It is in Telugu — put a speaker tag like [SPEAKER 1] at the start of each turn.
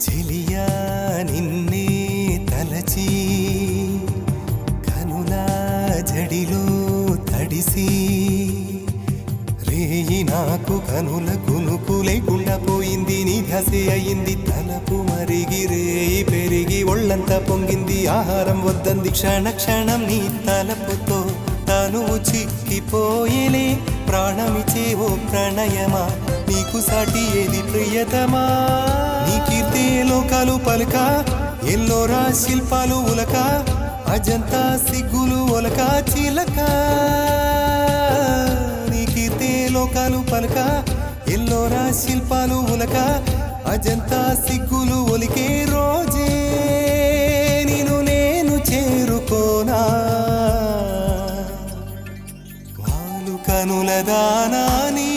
[SPEAKER 1] చెలియా నిన్నే తలచి కనులా జడిలో తడిసి రేయి నాకు కనుల కునుకు లేకుండా పోయింది. నీ ధ్యాసే అయింది తలపు మరిగి రేయి పెరిగి ఒళ్ళంతా పొంగింది. ఆహారం వద్దంది క్షణ క్షణం నీ తలపుతో తను చిక్కిపోయేలే. ప్రాణమిచే ఓ ప్రణయమా నీకు సాటి ఏది ప్రియతమా. నీ కీర్తే లోకాలు పలుక ఎల్లోరా శిల్పాలు ఉలక అజంతా సిగ్గులు ఒలక చిలక. నీ కీర్తే లోకాలు పలుక ఎల్లోరా శిల్పాలు ఉలక అజంతా సిగ్గులు ఒలికే రోజే నిన్ను నేను చేరుకోనా. వాలు కనుల దానా నీ